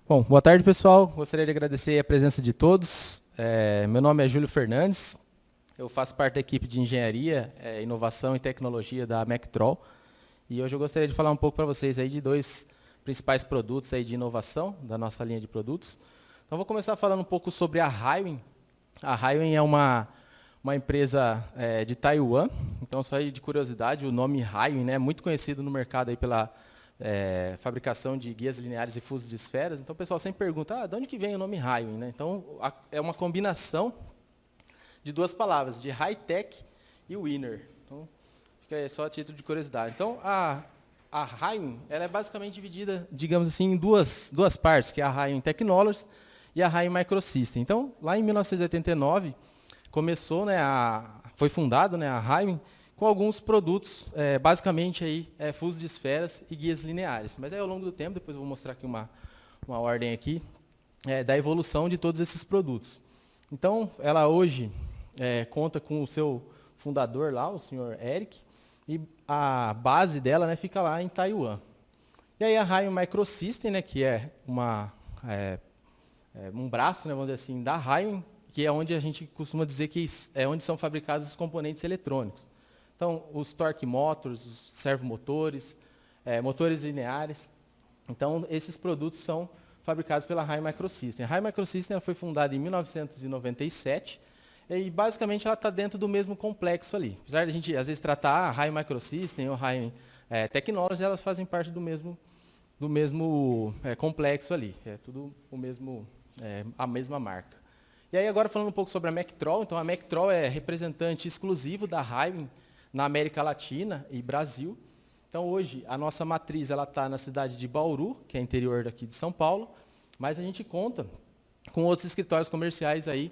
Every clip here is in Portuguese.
Bom, boa tarde, pessoal. Gostaria de agradecer a presença de todos. Meu nome é Júlio Fernandes. Eu faço parte da equipe de Engenharia, Inovação e Tecnologia da Mectrol. E hoje eu gostaria de falar um pouco para vocês aí de dois principais produtos aí de inovação da nossa linha de produtos. Então, vou começar falando um pouco sobre a Highwind. A Highwind é uma empresa de Taiwan. Então, só aí de curiosidade, o nome Highwind, né, é muito conhecido no mercado aí pela fabricação de guias lineares e fusos de esferas. Então o pessoal sempre pergunta, de onde que vem o nome Highwind, né? Então é uma combinação de duas palavras, de high-tech e winner. Então fica só a título de curiosidade. Então a Highwind, ela é basicamente dividida, digamos assim, em duas partes, que é a Highwind Technologies e a Highwind Microsystems. Então lá em 1989 começou, né, foi fundado, né, a Highwind, com alguns produtos, basicamente aí, fusos de esferas e guias lineares. Mas aí ao longo do tempo, depois eu vou mostrar aqui uma ordem aqui, da evolução de todos esses produtos. Então, ela hoje conta com o seu fundador lá, o senhor Eric, e a base dela, né, fica lá em Taiwan. E aí a Highwind Microsystems, né, que é um braço, né, vamos dizer assim, da Highwind, que é onde a gente costuma dizer que é onde são fabricados os componentes eletrônicos. Então, os torque motors, os servomotores, motores lineares. Então, esses produtos são fabricados pela Highwind Microsystems. A Highwind Microsystems ela foi fundada em 1997 e, basicamente, ela está dentro do mesmo complexo ali. Apesar de a gente, às vezes, tratar a Highwind Microsystems ou Highwind Technologies, elas fazem parte do mesmo complexo ali. É tudo a mesma marca. E aí, agora, falando um pouco sobre a Mectrol. Então, a Mectrol é representante exclusivo da Highwind na América Latina e Brasil. Então, hoje, a nossa matriz está na cidade de Bauru, que é interior daqui de São Paulo, mas a gente conta com outros escritórios comerciais aí,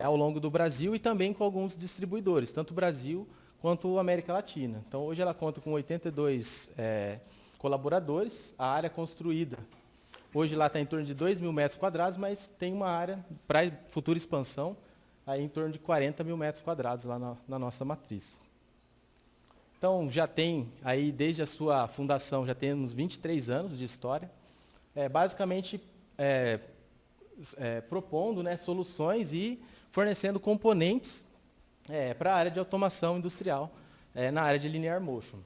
ao longo do Brasil e também com alguns distribuidores, tanto Brasil quanto América Latina. Então, hoje ela conta com 82 colaboradores, a área construída. Hoje lá está em torno de 2.000 metros quadrados, mas tem uma área para futura expansão, aí em torno de 40 mil metros quadrados lá na nossa matriz. Então, já tem, aí, desde a sua fundação, já temos 23 anos de história, basicamente propondo, né, soluções e fornecendo componentes para a área de automação industrial, na área de linear motion.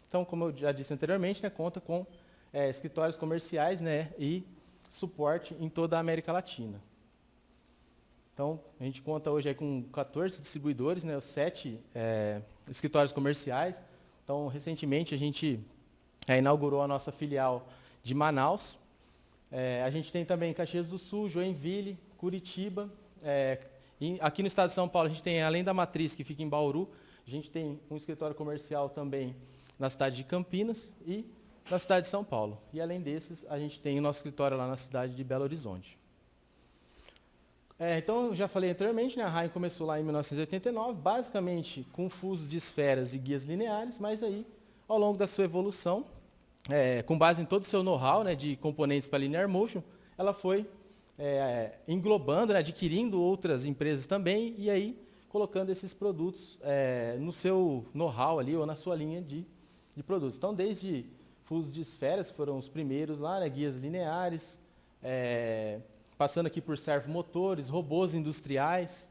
Então, como eu já disse anteriormente, né, conta com escritórios comerciais, né, e suporte em toda a América Latina. Então, a gente conta hoje aí com 14 distribuidores, né, 7 escritórios comerciais. Então, recentemente, a gente inaugurou a nossa filial de Manaus. A gente tem também Caxias do Sul, Joinville, Curitiba. Aqui no estado de São Paulo, a gente tem, além da matriz, que fica em Bauru, a gente tem um escritório comercial também na cidade de Campinas e na cidade de São Paulo. E, além desses, a gente tem o nosso escritório lá na cidade de Belo Horizonte. Então, eu já falei anteriormente, né, a Highwind começou lá em 1989, basicamente com fusos de esferas e guias lineares, mas aí, ao longo da sua evolução, com base em todo o seu know-how, né, de componentes para linear motion, ela foi englobando, né, adquirindo outras empresas também, e aí colocando esses produtos no seu know-how ali, ou na sua linha de produtos. Então, desde fusos de esferas, que foram os primeiros lá, né, guias lineares, passando aqui por servomotores, robôs industriais,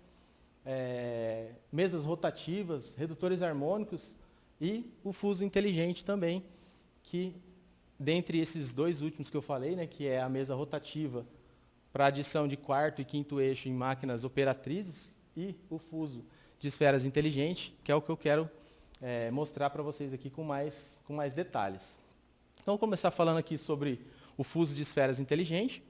mesas rotativas, redutores harmônicos e o fuso inteligente também, que dentre esses dois últimos que eu falei, né, que é a mesa rotativa para adição de quarto e quinto eixo em máquinas operatrizes e o fuso de esferas inteligente, que é o que eu quero mostrar para vocês aqui com mais detalhes. Então, vou começar falando aqui sobre o fuso de esferas inteligente.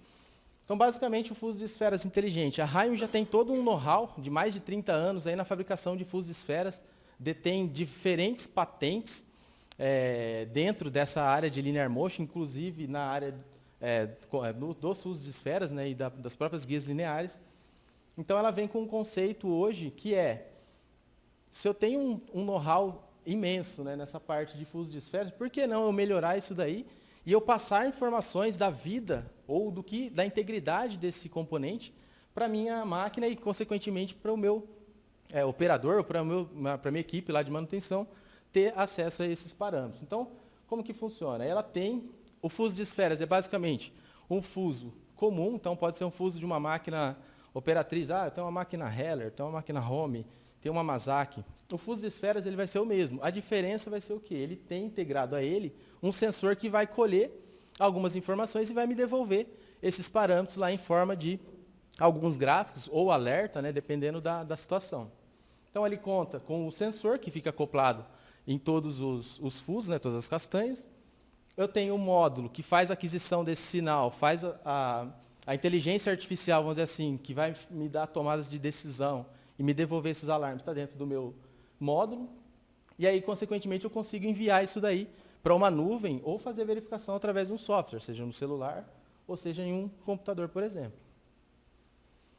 Então, basicamente, o fuso de esferas inteligente. A Highwind já tem todo um know-how de mais de 30 anos aí na fabricação de fusos de esferas, detém diferentes patentes dentro dessa área de linear motion, inclusive na área dos fusos de esferas, né, e das próprias guias lineares. Então, ela vem com um conceito hoje que se eu tenho um know-how imenso, né, nessa parte de fusos de esferas, por que não eu melhorar isso daí e eu passar informações da vida ou da integridade desse componente para a minha máquina e, consequentemente, para o meu operador, ou para a minha equipe lá de manutenção, ter acesso a esses parâmetros. Então, como que funciona? Ela tem O fuso de esferas é basicamente um fuso comum, então pode ser um fuso de uma máquina operatriz. Ah, tem uma máquina Heller, tem uma máquina Home, tem uma Mazaki. O fuso de esferas ele vai ser o mesmo. A diferença vai ser o quê? Ele tem integrado a ele um sensor que vai colher algumas informações e vai me devolver esses parâmetros lá em forma de alguns gráficos ou alerta, né, dependendo da situação. Então, ele conta com o sensor que fica acoplado em todos os fusos, né, todas as castanhas. Eu tenho um módulo que faz a aquisição desse sinal, faz a inteligência artificial, vamos dizer assim, que vai me dar tomadas de decisão e me devolver esses alarmes, está dentro do meu módulo. E aí, consequentemente, eu consigo enviar isso daí para uma nuvem ou fazer verificação através de um software, seja no celular ou seja em um computador, por exemplo.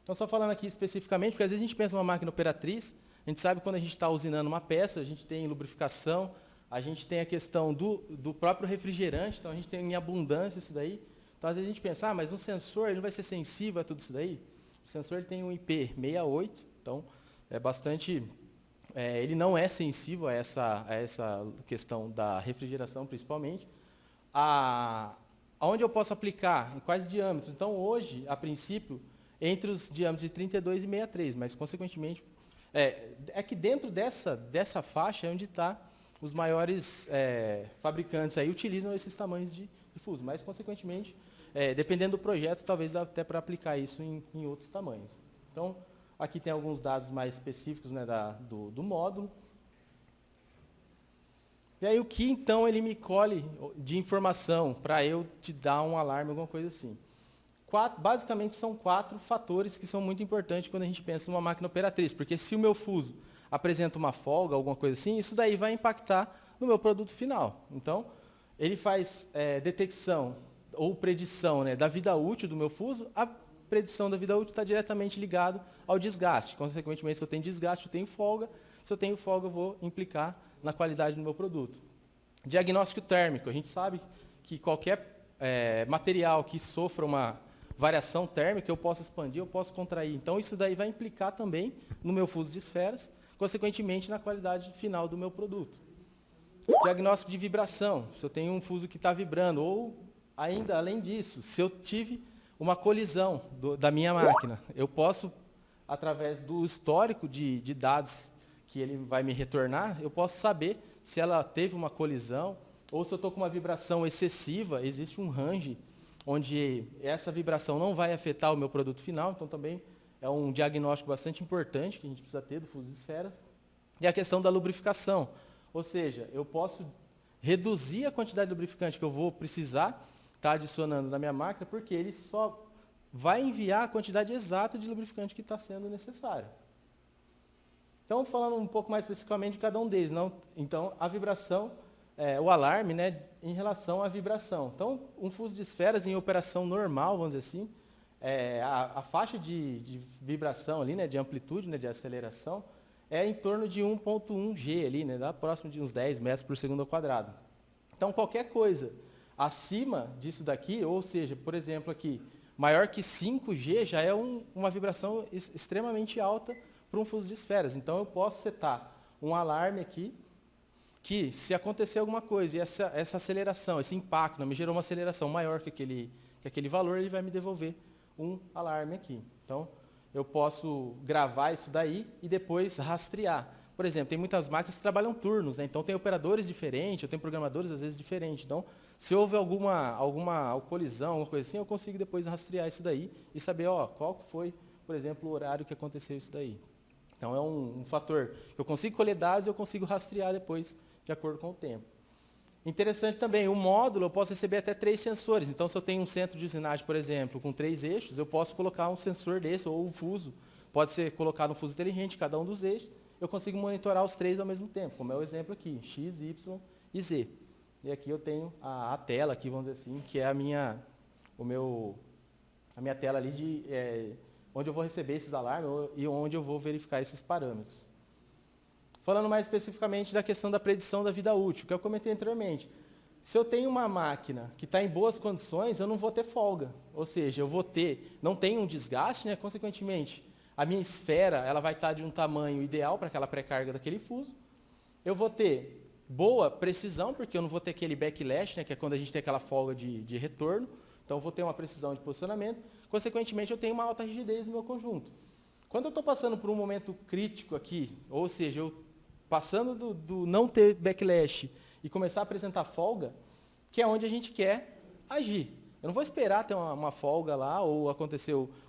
Então, só falando aqui especificamente, porque às vezes a gente pensa numa máquina operatriz, a gente sabe que quando a gente está usinando uma peça, a gente tem lubrificação, a gente tem a questão do próprio refrigerante, então a gente tem em abundância isso daí. Então, às vezes a gente pensa, mas um sensor ele não vai ser sensível a tudo isso daí? O sensor ele tem um IP68, então é bastante... ele não é sensível a essa questão da refrigeração, principalmente. Aonde eu posso aplicar? Em quais diâmetros? Então, hoje, a princípio, entre os diâmetros de 32 e 63, mas, consequentemente, é que dentro dessa faixa é onde está os maiores fabricantes aí utilizam esses tamanhos de fuso, mas, consequentemente, dependendo do projeto, talvez dá até para aplicar isso em outros tamanhos. Então, aqui tem alguns dados mais específicos, né, do módulo. E aí, o que, então, ele me colhe de informação para eu te dar um alarme, alguma coisa assim? Basicamente, são 4 fatores que são muito importantes quando a gente pensa numa máquina operatriz, porque se o meu fuso apresenta uma folga, alguma coisa assim, isso daí vai impactar no meu produto final. Então, ele faz detecção ou predição, né, da vida útil do meu fuso. A predição da vida útil está diretamente ligado ao desgaste. Consequentemente, se eu tenho desgaste, eu tenho folga. Se eu tenho folga, eu vou implicar na qualidade do meu produto. Diagnóstico térmico. A gente sabe que qualquer material que sofra uma variação térmica, eu posso expandir, eu posso contrair. Então, isso daí vai implicar também no meu fuso de esferas, consequentemente, na qualidade final do meu produto. Diagnóstico de vibração. Se eu tenho um fuso que está vibrando, ou, ainda além disso, se eu tive uma colisão da minha máquina, eu posso, através do histórico de dados que ele vai me retornar, eu posso saber se ela teve uma colisão, ou se eu estou com uma vibração excessiva, existe um range onde essa vibração não vai afetar o meu produto final, então também é um diagnóstico bastante importante que a gente precisa ter do fuso de esferas. E a questão da lubrificação, ou seja, eu posso reduzir a quantidade de lubrificante que eu vou precisar estar adicionando na minha máquina, porque ele só vai enviar a quantidade exata de lubrificante que está sendo necessário. Então, falando um pouco mais especificamente de cada um deles. Então, a vibração, o alarme, né, em relação à vibração. Então, um fuso de esferas em operação normal, vamos dizer assim, a faixa de vibração ali, né, de amplitude, né, de aceleração, é em torno de 1.1 G ali, né, dá próximo de uns 10 metros por segundo ao quadrado. Então, qualquer coisa acima disso daqui, ou seja, por exemplo aqui, maior que 5G, já é uma vibração extremamente alta para um fuso de esferas. Então, eu posso setar um alarme aqui, que se acontecer alguma coisa, e essa aceleração, esse impacto, me gerou uma aceleração maior que aquele valor, ele vai me devolver um alarme aqui. Então, eu posso gravar isso daí e depois rastrear. Por exemplo, tem muitas máquinas que trabalham turnos, né? Então tem operadores diferentes, eu tenho programadores às vezes diferentes. Então, se houve alguma colisão, alguma coisa assim, eu consigo depois rastrear isso daí e saber, qual foi, por exemplo, o horário que aconteceu isso daí. Então é um fator que eu consigo colher dados e eu consigo rastrear depois, de acordo com o tempo. Interessante também, o módulo eu posso receber até 3 sensores. Então, se eu tenho um centro de usinagem, por exemplo, com 3 eixos, eu posso colocar um sensor desse, ou um fuso. Pode ser colocado um fuso inteligente, cada um dos eixos. Eu consigo monitorar os 3 ao mesmo tempo, como é o exemplo aqui, X, Y e Z. E aqui eu tenho a tela, aqui, vamos dizer assim, que é a minha tela ali onde eu vou receber esses alarmes e onde eu vou verificar esses parâmetros. Falando mais especificamente da questão da predição da vida útil, que eu comentei anteriormente. Se eu tenho uma máquina que está em boas condições, eu não vou ter folga. Ou seja, não tem um desgaste, né? Consequentemente, a minha esfera ela vai estar de um tamanho ideal para aquela pré-carga daquele fuso. Eu vou ter boa precisão, porque eu não vou ter aquele backlash, né, que é quando a gente tem aquela folga de retorno. Então, eu vou ter uma precisão de posicionamento. Consequentemente, eu tenho uma alta rigidez no meu conjunto. Quando eu estou passando por um momento crítico aqui, ou seja, eu passando do não ter backlash e começar a apresentar folga, que é onde a gente quer agir. Eu não vou esperar ter uma folga lá, ou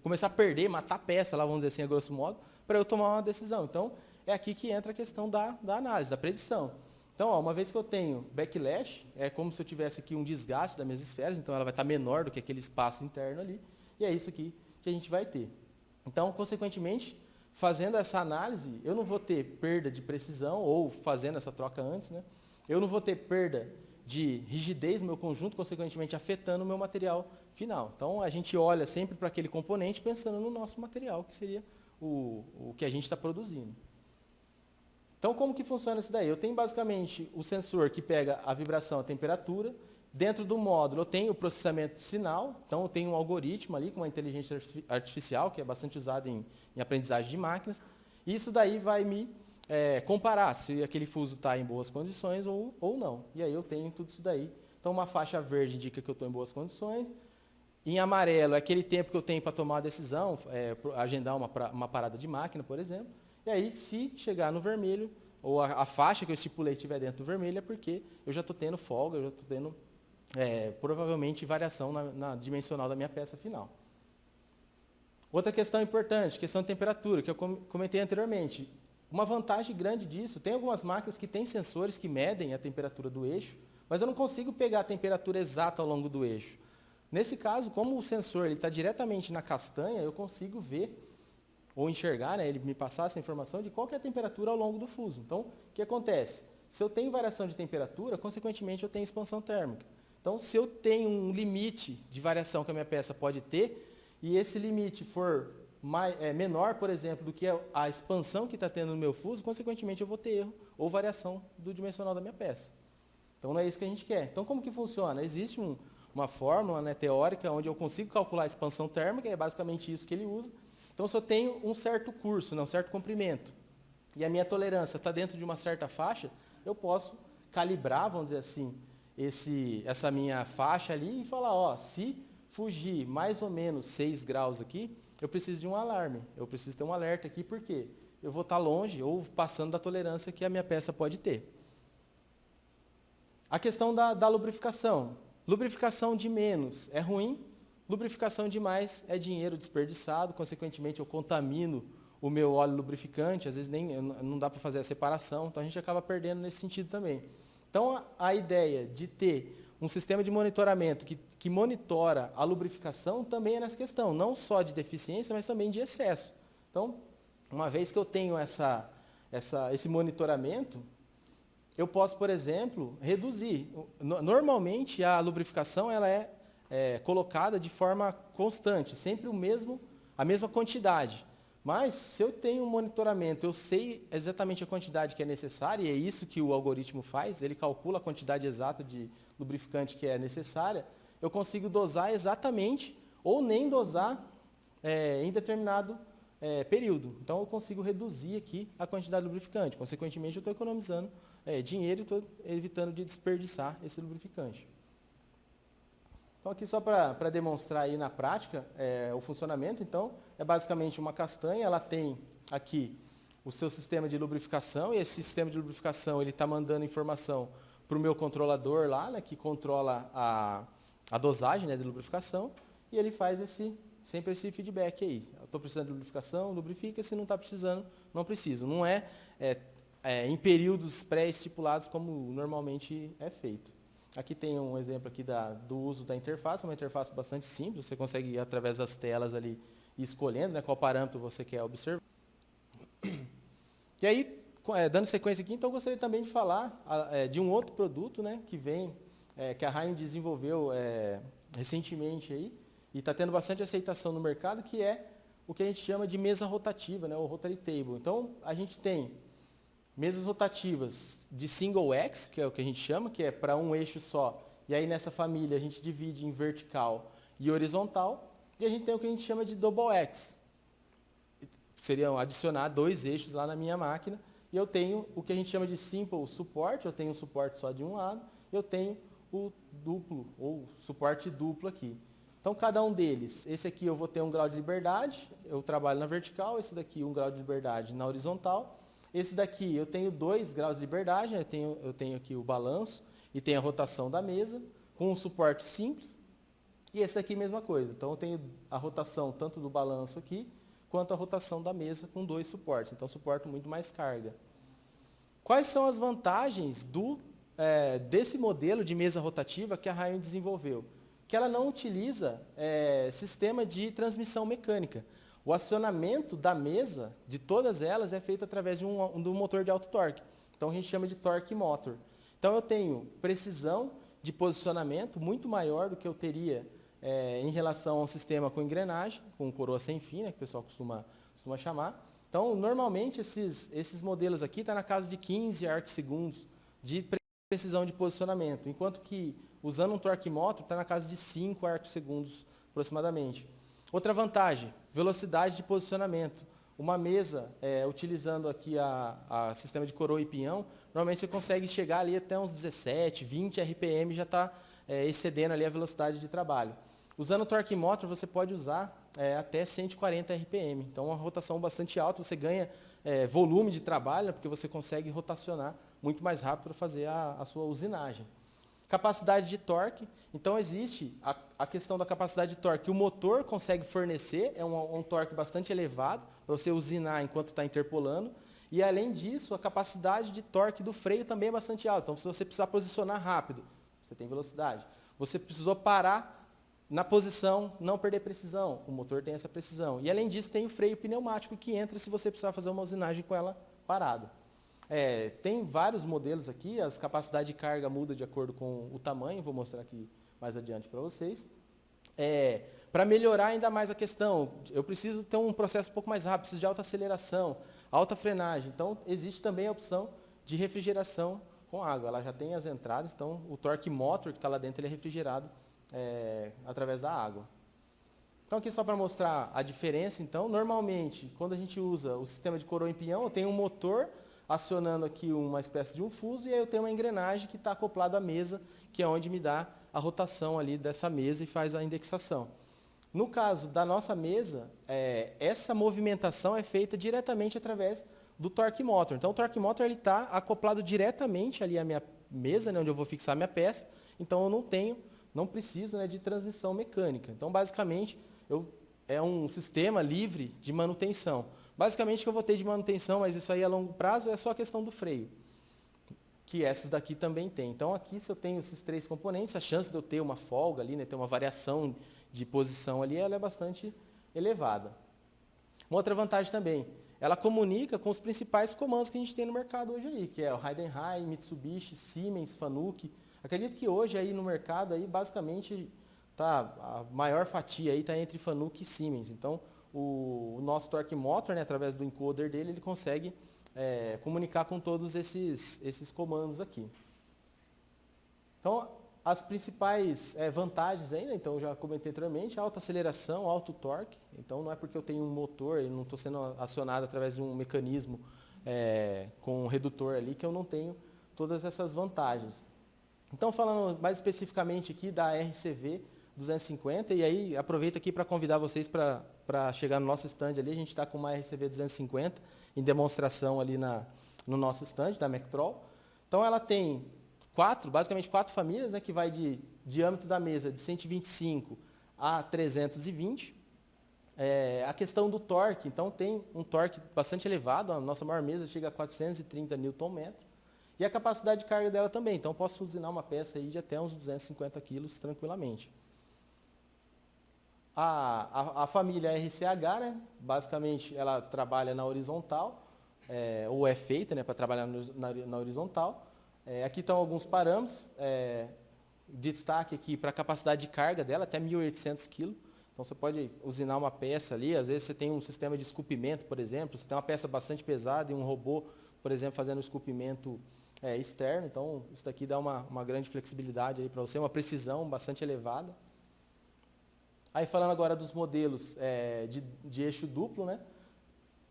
começar a perder, matar peça lá, vamos dizer assim, a grosso modo, para eu tomar uma decisão. Então, é aqui que entra a questão da análise, da predição. Então, uma vez que eu tenho backlash, é como se eu tivesse aqui um desgaste das minhas esferas, então ela vai estar menor do que aquele espaço interno ali, e é isso aqui que a gente vai ter. Então, consequentemente, fazendo essa análise, eu não vou ter perda de precisão, ou fazendo essa troca antes, né? Eu não vou ter perda de rigidez no meu conjunto, consequentemente afetando o meu material final. Então, a gente olha sempre para aquele componente pensando no nosso material, que seria o que a gente está produzindo. Então, como que funciona isso daí? Eu tenho basicamente o sensor que pega a vibração, a temperatura. Dentro do módulo, eu tenho o processamento de sinal. Então, eu tenho um algoritmo ali com uma inteligência artificial, que é bastante usado em aprendizagem de máquinas. E isso daí vai me comparar se aquele fuso está em boas condições ou não. E aí eu tenho tudo isso daí. Então, uma faixa verde indica que eu estou em boas condições. Em amarelo é aquele tempo que eu tenho para tomar a decisão, agendar uma parada de máquina, por exemplo. E aí, se chegar no vermelho, ou a faixa que eu estipulei estiver dentro do vermelho, é porque eu já estou tendo folga, eu já estou tendo, provavelmente, variação na dimensional da minha peça final. Outra questão importante, questão de temperatura, que eu comentei anteriormente. Uma vantagem grande disso, tem algumas máquinas que têm sensores que medem a temperatura do eixo, mas eu não consigo pegar a temperatura exata ao longo do eixo. Nesse caso, como o sensor está diretamente na castanha, eu consigo ver ou enxergar, né, ele me passar essa informação de qual que é a temperatura ao longo do fuso. Então, o que acontece? Se eu tenho variação de temperatura, consequentemente eu tenho expansão térmica. Então, se eu tenho um limite de variação que a minha peça pode ter, e esse limite for menor, por exemplo, do que a expansão que está tendo no meu fuso, consequentemente eu vou ter erro ou variação do dimensional da minha peça. Então, não é isso que a gente quer. Então, como que funciona? Existe uma fórmula, né, teórica onde eu consigo calcular a expansão térmica, é basicamente isso que ele usa. Então, se eu tenho um certo curso, né, um certo comprimento, e a minha tolerância está dentro de uma certa faixa, eu posso calibrar, vamos dizer assim, essa minha faixa ali e falar, ó, se fugir mais ou menos 6 graus aqui, eu preciso de um alarme, eu preciso ter um alerta aqui, por quê? Eu vou estar longe ou passando da tolerância que a minha peça pode ter. A questão da lubrificação. Lubrificação de menos é ruim, lubrificação de mais é dinheiro desperdiçado, consequentemente eu contamino o meu óleo lubrificante, às vezes não dá para fazer a separação, então a gente acaba perdendo nesse sentido também. Então a ideia de ter um sistema de monitoramento que monitora a lubrificação também é nessa questão, não só de deficiência, mas também de excesso. Então, uma vez que eu tenho esse monitoramento, eu posso, por exemplo, reduzir. Normalmente, a lubrificação ela é colocada de forma constante, sempre a mesma quantidade. Mas, se eu tenho um monitoramento, eu sei exatamente a quantidade que é necessária, e é isso que o algoritmo faz, ele calcula a quantidade exata de lubrificante que é necessária, eu consigo dosar exatamente, ou nem dosar em determinado período. Então, eu consigo reduzir aqui a quantidade de lubrificante. Consequentemente, eu estou economizando dinheiro e estou evitando de desperdiçar esse lubrificante. Então, aqui só para demonstrar aí na prática o funcionamento, então, é basicamente uma castanha, ela tem aqui o seu sistema de lubrificação, e esse sistema de lubrificação ele está mandando informação para o meu controlador lá, né, que controla a dosagem, né, de lubrificação, e ele faz sempre esse feedback aí. Eu estou precisando de lubrificação, lubrifica, se não está precisando, não preciso. Não é em períodos pré-estipulados como normalmente é feito. Aqui tem um exemplo aqui do uso da interface, uma interface bastante simples, você consegue ir através das telas ali e escolhendo, né, qual parâmetro você quer observar. E aí, dando sequência aqui, então eu gostaria também de falar de um outro produto, né, que a Rain desenvolveu recentemente aí, e está tendo bastante aceitação no mercado, que é o que a gente chama de mesa rotativa, né, o Rotary Table. Então, a gente tem mesas rotativas de single X, que é o que a gente chama, que é para um eixo só. E aí nessa família a gente divide em vertical e horizontal. E a gente tem o que a gente chama de double X. Seriam adicionar 2 eixos lá na minha máquina. e eu tenho o que a gente chama de simple suporte, eu tenho um suporte só de um lado, eu tenho o duplo, ou suporte duplo aqui. Então, cada um deles, esse aqui eu vou ter um grau de liberdade, eu trabalho na vertical, esse daqui um grau de liberdade na horizontal. Esse daqui eu tenho 2 graus de liberdade, né? eu tenho aqui o balanço e tenho a rotação da mesa, com um suporte simples. E esse daqui mesma coisa, então eu tenho a rotação tanto do balanço aqui, quanto a rotação da mesa com 2 suportes, então suporto muito mais carga. Quais são as vantagens desse modelo de mesa rotativa que a Rhein desenvolveu? Que ela não utiliza sistema de transmissão mecânica. O acionamento da mesa, de todas elas, é feito através de um motor de alto torque. Então, a gente chama de torque motor. Então, eu tenho precisão de posicionamento muito maior do que eu teria em relação a um sistema com engrenagem, com coroa sem fim, né, que o pessoal costuma chamar. Então, normalmente, esses modelos aqui estão na casa de 15 arcsegundos de precisão de posicionamento, enquanto que usando um torque motor, está na casa de 5 arcsegundos aproximadamente. Outra vantagem, velocidade de posicionamento. Uma mesa, utilizando aqui a sistema de coroa e pinhão, normalmente você consegue chegar ali até uns 17, 20 RPM, já está excedendo ali a velocidade de trabalho. Usando o torque motor, você pode usar até 140 RPM. Então, uma rotação bastante alta, você ganha volume de trabalho, porque você consegue rotacionar muito mais rápido para fazer a sua usinagem. Capacidade de torque, então existe a questão da capacidade de torque que o motor consegue fornecer, é um torque bastante elevado, para você usinar enquanto está interpolando, e além disso, a capacidade de torque do freio também é bastante alta, então se você precisar posicionar rápido, você tem velocidade. Você precisou parar na posição, não perder precisão, o motor tem essa precisão. E além disso, tem o freio pneumático que entra se você precisar fazer uma usinagem com ela parada. Tem vários modelos aqui, as capacidades de carga mudam de acordo com o tamanho, vou mostrar aqui mais adiante para vocês. Para melhorar ainda mais a questão, eu preciso ter um processo um pouco mais rápido, preciso de alta aceleração, alta frenagem. Então, existe também a opção de refrigeração com água. Ela já tem as entradas, então o torque motor que está lá dentro ele é refrigerado através da água. Então, aqui só para mostrar a diferença, então, normalmente, quando a gente usa o sistema de coroa em pinhão, eu tenho um motor acionando aqui uma espécie de um fuso, e aí eu tenho uma engrenagem que está acoplada à mesa, que é onde me dá a rotação ali dessa mesa e faz a indexação. No caso da nossa mesa, essa movimentação é feita diretamente através do torque motor. Então, o torque motor está acoplado diretamente ali à minha mesa, né, onde eu vou fixar a minha peça, então eu não preciso, né, de transmissão mecânica. Então, basicamente, é um sistema livre de manutenção. Basicamente, o que eu vou ter de manutenção, mas isso aí a longo prazo, é só a questão do freio, que essas daqui também tem. Então, aqui, se eu tenho esses 3 componentes, a chance de eu ter uma folga ali, né, ter uma variação de posição ali, ela é bastante elevada. Uma outra vantagem também, ela comunica com os principais comandos que a gente tem no mercado hoje aí, que é o Heidenhain, Mitsubishi, Siemens, Fanuc. Acredito que hoje aí no mercado, aí, basicamente, a maior fatia está entre Fanuc e Siemens. Então, o nosso torque motor, né, através do encoder dele, ele consegue comunicar com todos esses comandos aqui. Então, as principais vantagens ainda, então eu já comentei anteriormente, alta aceleração, alto torque. Então, não é porque eu tenho um motor e não estou sendo acionado através de um mecanismo com um redutor ali que eu não tenho todas essas vantagens. Então, falando mais especificamente aqui da RCV 250, e aí aproveito aqui para convidar vocês para chegar no nosso stand ali, a gente está com uma RCV 250 em demonstração ali no nosso stand da Mectrol. Então ela tem basicamente quatro famílias, né, que vai de diâmetro da mesa de 125 a 320. A questão do torque, então tem um torque bastante elevado, a nossa maior mesa chega a 430 Nm. E a capacidade de carga dela também, então eu posso usinar uma peça aí de até uns 250 kg tranquilamente. A família RCH, né, basicamente, ela trabalha na horizontal, ou é feita, né, para trabalhar na horizontal. Aqui estão alguns parâmetros, de destaque aqui para a capacidade de carga dela, até 1.800 kg. Então, você pode usinar uma peça ali, às vezes você tem um sistema de esculpimento, por exemplo, você tem uma peça bastante pesada e um robô, por exemplo, fazendo esculpimento externo. Então, isso daqui dá uma grande flexibilidade para você, uma precisão bastante elevada. Aí falando agora dos modelos de eixo duplo, né?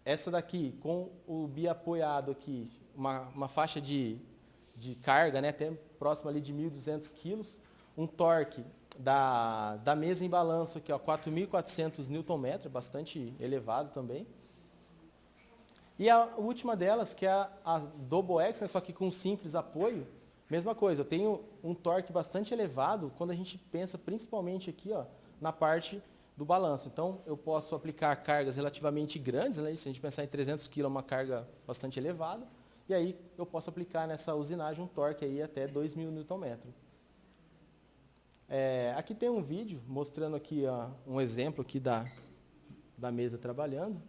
essa daqui, com o biapoiado aqui, uma faixa de carga, né, até próximo ali de 1.200 quilos, um torque da mesa em balanço aqui, ó, 4.400 Nm, bastante elevado também. E a última delas, que é a Double X, né, só que com simples apoio, mesma coisa, eu tenho um torque bastante elevado quando a gente pensa principalmente aqui, ó, na parte do balanço. Então, eu posso aplicar cargas relativamente grandes, né, se a gente pensar em 300 kg, é uma carga bastante elevada, e aí eu posso aplicar nessa usinagem um torque aí até 2.000 Nm. Aqui tem um vídeo mostrando aqui, ó, um exemplo aqui da mesa trabalhando.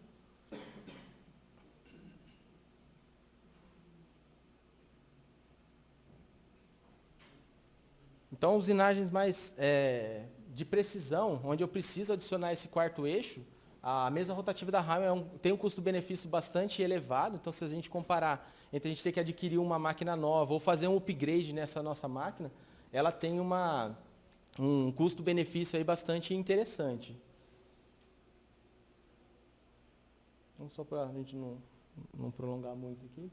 Então, usinagens mais de precisão, onde eu preciso adicionar esse quarto eixo, a mesa rotativa da Heimann tem um custo-benefício bastante elevado. Então, se a gente comparar entre a gente ter que adquirir uma máquina nova ou fazer um upgrade nessa nossa máquina, ela tem um custo-benefício aí bastante interessante. Então, só para a gente não prolongar muito aqui.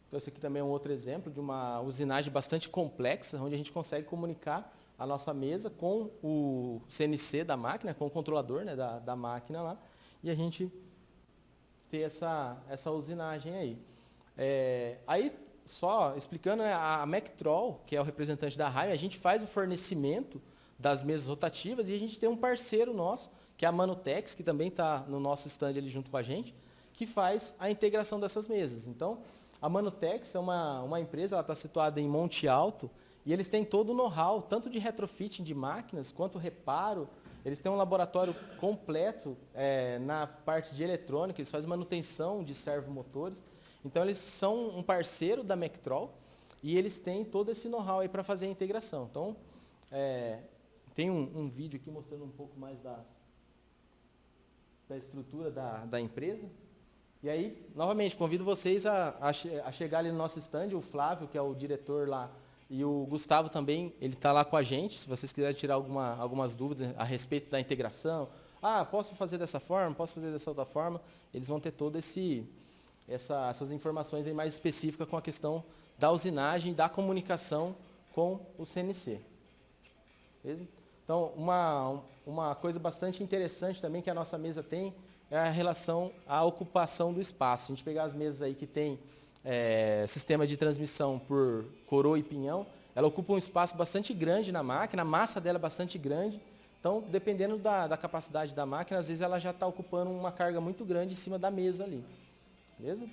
Então, esse aqui também é um outro exemplo de uma usinagem bastante complexa, onde a gente consegue comunicar a nossa mesa com o CNC da máquina, com o controlador, né, da máquina lá, e a gente ter essa usinagem aí. Aí, só explicando, né, a Mectrol, que é o representante da Heimann, a gente faz o fornecimento das mesas rotativas e a gente tem um parceiro nosso, que é a Manutex, que também está no nosso stand ali junto com a gente, que faz a integração dessas mesas. Então, a Manutex é uma empresa, ela está situada em Monte Alto, e eles têm todo o know-how, tanto de retrofitting de máquinas, quanto reparo. Eles têm um laboratório completo na parte de eletrônica, eles fazem manutenção de servomotores. Então, eles são um parceiro da Mectrol, e eles têm todo esse know-how aí para fazer a integração. Então, tem um vídeo aqui mostrando um pouco mais da estrutura da empresa. E aí, novamente, convido vocês a chegar ali no nosso stand, o Flávio, que é o diretor lá, e o Gustavo também, ele está lá com a gente, se vocês quiserem tirar algumas dúvidas a respeito da integração. Posso fazer dessa forma, posso fazer dessa outra forma, eles vão ter todas essas informações aí mais específicas com a questão da usinagem, da comunicação com o CNC. Beleza? Então, uma coisa bastante interessante também que a nossa mesa tem é a relação à ocupação do espaço. Se a gente pegar as mesas aí que tem sistema de transmissão por coroa e pinhão, ela ocupa um espaço bastante grande na máquina, a massa dela é bastante grande. Então, dependendo da capacidade da máquina, às vezes ela já está ocupando uma carga muito grande em cima da mesa ali. Beleza?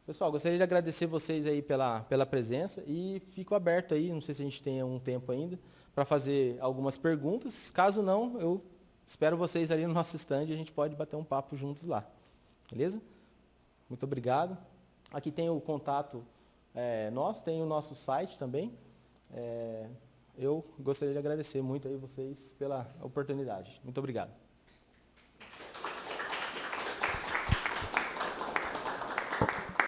Pessoal, gostaria de agradecer vocês aí pela presença e fico aberto aí, não sei se a gente tem um tempo ainda, para fazer algumas perguntas. Caso não, eu espero vocês ali no nosso stand e a gente pode bater um papo juntos lá. Beleza? Muito obrigado. Aqui tem o contato nosso, tem o nosso site também. Eu gostaria de agradecer muito aí vocês pela oportunidade. Muito obrigado.